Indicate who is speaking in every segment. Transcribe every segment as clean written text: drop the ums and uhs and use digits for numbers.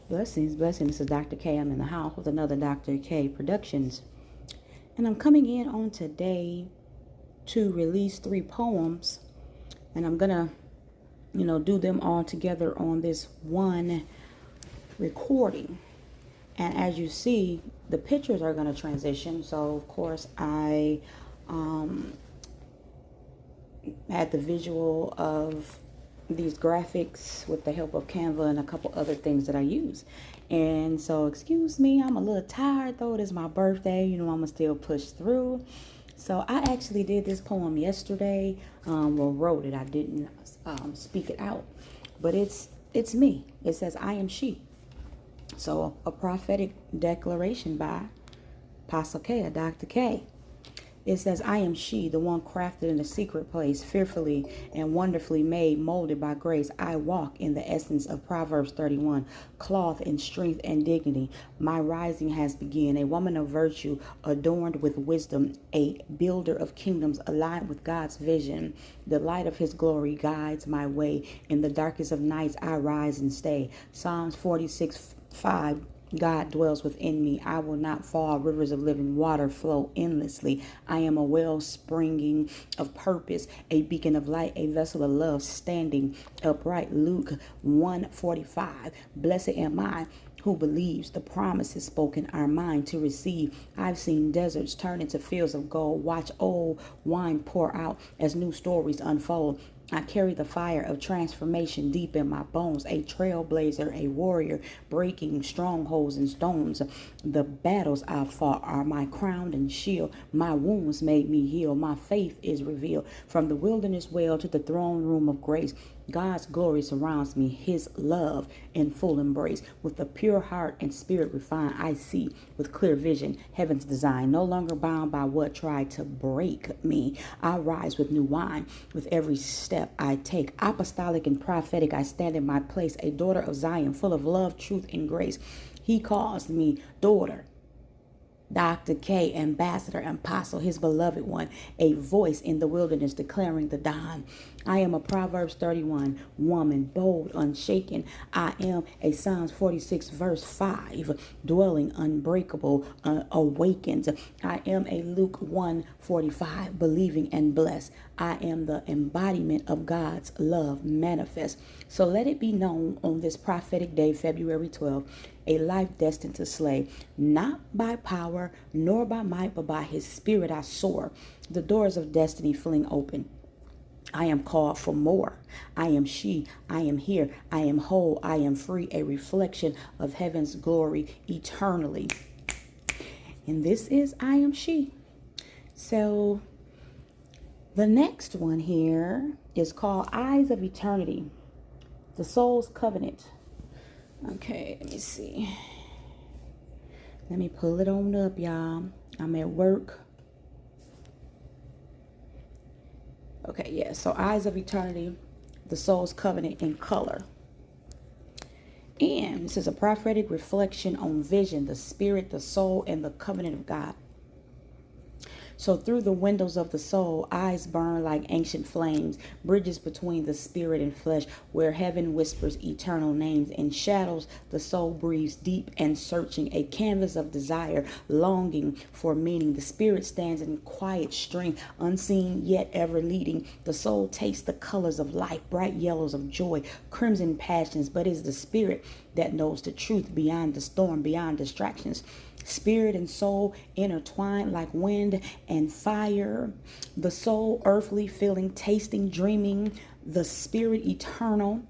Speaker 1: Blessings, blessings. This is Dr. K. I'm in the house with another Dr. K Productions. And I'm coming in on today to release 3 poems. And I'm going to, do them all together on this one recording. And as you see, the pictures are going to transition. So, of course, I had the visual of these graphics with the help of Canva and a couple other things that I use. And so, excuse me, I'm a little tired though. It is my birthday. I'm going to still push through. So I actually did this poem yesterday. Wrote it. I didn't speak it out. But it's me. It says, I am she. So a prophetic declaration by Apostle K, Dr. K. It says, I am she, the one crafted in a secret place, fearfully and wonderfully made, molded by grace. I walk in the essence of Proverbs 31, clothed in strength and dignity. My rising has begun, a woman of virtue, adorned with wisdom, a builder of kingdoms, aligned with God's vision. The light of his glory guides my way. In the darkest of nights, I rise and stay. Psalms 46:5. God dwells within me. I will not fall. Rivers of living water flow endlessly. I am a well springing of purpose, a beacon of light, a vessel of love, standing upright. Luke 1:45. Blessed am I who believes the promises spoken are mine to receive. I've seen deserts turn into fields of gold. Watch old wine pour out as new stories unfold. I carry the fire of transformation deep in my bones, a trailblazer, a warrior, breaking strongholds and stones. The battles I fought are my crown and shield. My wounds made me heal. My faith is revealed. From the wilderness well to the throne room of grace, God's glory surrounds me, his love in full embrace. With a pure heart and spirit refined, I see with clear vision heaven's design. No longer bound by what tried to break me, I rise with new wine. With every step I take, apostolic and prophetic, I stand in my place, a daughter of Zion, full of love, truth, and grace. He calls me daughter. Dr. K, ambassador, apostle, his beloved one, a voice in the wilderness declaring the dawn. I am a Proverbs 31 woman, bold, unshaken. I am a Psalms 46 verse 5, dwelling unbreakable, awakened. I am a Luke 1:45, believing and blessed. I am the embodiment of God's love manifest. So let it be known on this prophetic day, February 12th, a life destined to slay, not by power nor by might, but by his spirit I soar. The doors of destiny fling open. I am called for more. I am she. I am here. I am whole. I am free, a reflection of heaven's glory eternally. And this is I am she. So the next one here is called Eyes of Eternity, the Soul's Covenant. Okay, let me see. Let me pull it on up, y'all. I'm at work. Okay, yeah. So Eyes of Eternity, the Soul's Covenant in color. And this is a prophetic reflection on vision, the spirit, the soul, and the covenant of God. So through the windows of the soul, eyes burn like ancient flames, bridges between the spirit and flesh, where heaven whispers eternal names. In shadows, the soul breathes deep and searching, a canvas of desire, longing for meaning. The spirit stands in quiet strength, unseen yet ever leading. The soul tastes the colors of life, bright yellows of joy, crimson passions, but is the spirit that knows the truth beyond the storm, beyond distractions. Spirit and soul intertwined like wind and fire. The soul earthly, feeling, tasting, dreaming. The spirit eternal,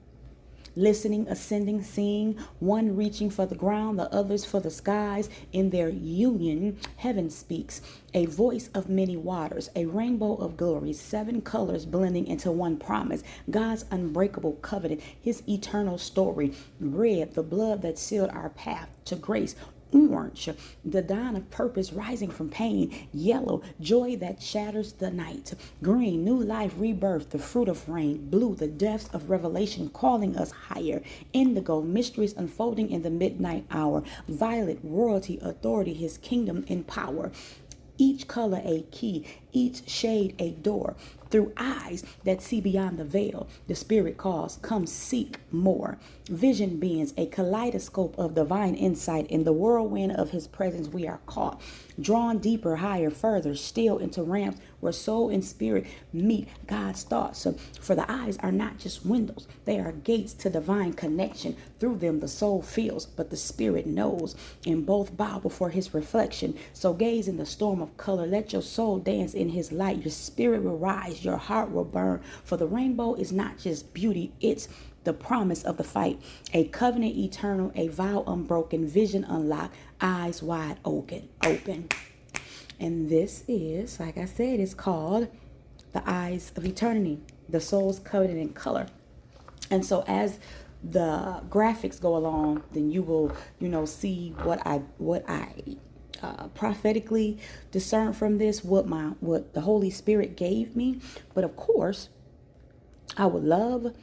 Speaker 1: listening, ascending, seeing. One reaching for the ground, the others for the skies. In their union, heaven speaks. A voice of many waters, a rainbow of glory, 7 colors blending into one promise. God's unbreakable covenant, his eternal story. Red, the blood that sealed our path to grace. Orange, the dawn of purpose rising from pain. Yellow, joy that shatters the night. Green, new life, rebirth, the fruit of rain. Blue, the depths of revelation calling us higher. Indigo, mysteries unfolding in the midnight hour. Violet, royalty, authority, his kingdom in power. Each color a key, each shade a door. through eyes that see beyond the veil. The Spirit calls, come seek more. Vision beings, a kaleidoscope of divine insight. In the whirlwind of his presence, we are caught, drawn deeper, higher, further, still into realms where soul and spirit meet God's thoughts. So, for the eyes are not just windows, they are gates to divine connection. Through them, the soul feels, but the spirit knows. And both bow before his reflection. So, gaze in the storm of color. Let your soul dance in his light. Your spirit will rise, your heart will burn. For the rainbow is not just beauty, it's the promise of the fight. A covenant eternal, a vow unbroken, vision unlocked, eyes wide open. And this is, like I said, it's called The Eyes of Eternity, the soul's covenant in color. And so as the graphics go along, then you will, see what I prophetically discern from this, what the Holy Spirit gave me. But of course, I would love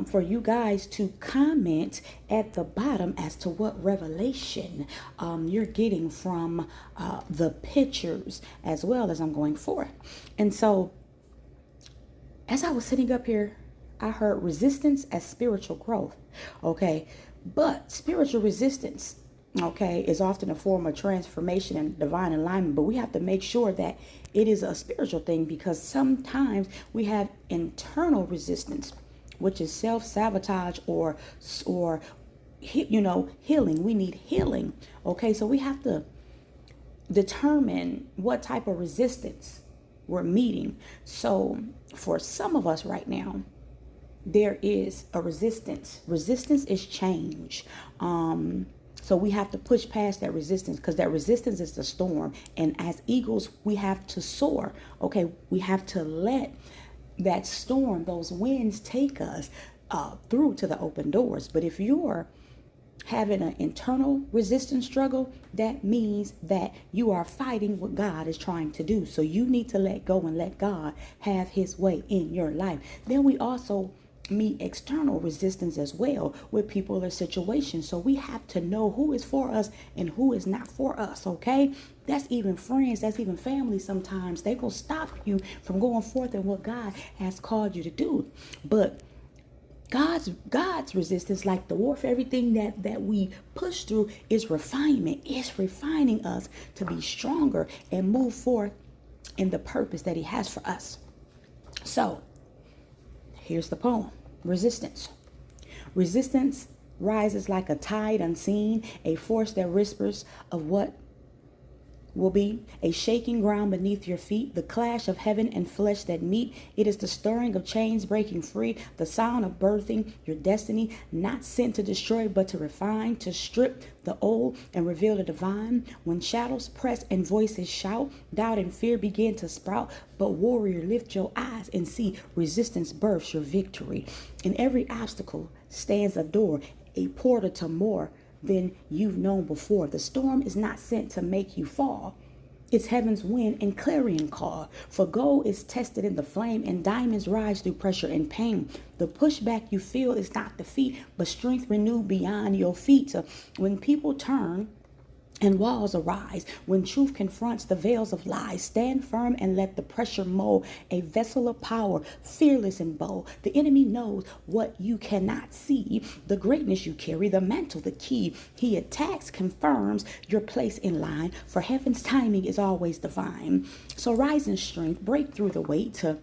Speaker 1: for you guys to comment at the bottom as to what revelation you're getting from the pictures as well as I'm going forth. And so as I was sitting up here, I heard resistance as spiritual growth. Okay. But spiritual resistance, okay, is often a form of transformation and divine alignment. But we have to make sure that it is a spiritual thing, because sometimes we have internal resistance, which is self-sabotage or healing. We need healing. Okay, so we have to determine what type of resistance we're meeting. So for some of us right now, there is a resistance. Resistance is change. So we have to push past that resistance, because that resistance is the storm. And as eagles, we have to soar. Okay, we have to let that storm, those winds, take us through to the open doors. But if you're having an internal resistance struggle, that means that you are fighting what God is trying to do. So you need to let go and let God have his way in your life. Then we also meet external resistance as well with people or situations. So we have to know who is for us and who is not for us. Okay, that's even friends, that's even family. Sometimes they will stop you from going forth in what God has called you to do. But God's resistance, like the warfare, everything that we push through, is refinement. It's refining us to be stronger and move forth in the purpose that he has for us. So here's the poem. Resistance. Resistance rises like a tide unseen, a force that whispers of what will be, a shaking ground beneath your feet, the clash of heaven and flesh that meet. It is the stirring of chains breaking free, the sound of birthing your destiny, not sent to destroy but to refine, to strip the old and reveal the divine. When shadows press and voices shout, doubt and fear begin to sprout. But warrior, lift your eyes and see resistance births your victory. In every obstacle stands a door, a portal to more than you've known before. The storm is not sent to make you fall. It's heaven's wind and clarion call. For gold is tested in the flame, and diamonds rise through pressure and pain. The pushback you feel is not defeat, but strength renewed beyond your feet. So when people turn and walls arise, when truth confronts the veils of lies, stand firm and let the pressure mold a vessel of power, fearless and bold. The enemy knows what you cannot see, the greatness you carry, the mantle, the key. He attacks, confirms your place in line, for heaven's timing is always divine. So rise in strength, break through the weight to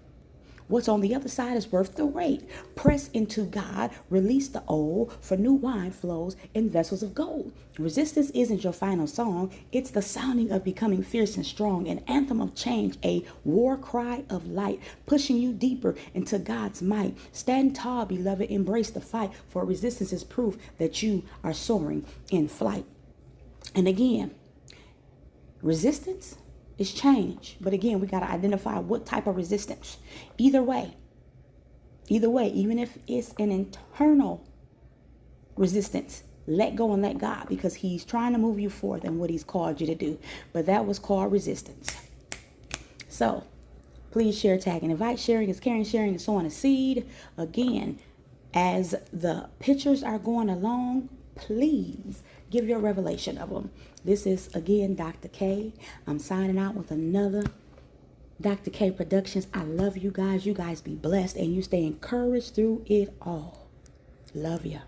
Speaker 1: what's on the other side is worth the wait. Press into God, release the old, for new wine flows in vessels of gold. Resistance isn't your final song. It's the sounding of becoming fierce and strong, an anthem of change, a war cry of light, pushing you deeper into God's might. Stand tall, beloved, embrace the fight, for resistance is proof that you are soaring in flight. And again, resistance is change. But again, we got to identify what type of resistance. Either way, even if it's an internal resistance, let go and let God, because he's trying to move you forth in what he's called you to do. But that was called resistance. So please share, tag, and invite. Sharing is caring. Sharing is sowing a seed. Again, as the pictures are going along, please give your revelation of them. This is, again, Dr. K. I'm signing out with another Dr. K Productions. I love you guys. You guys be blessed and you stay encouraged through it all. Love ya.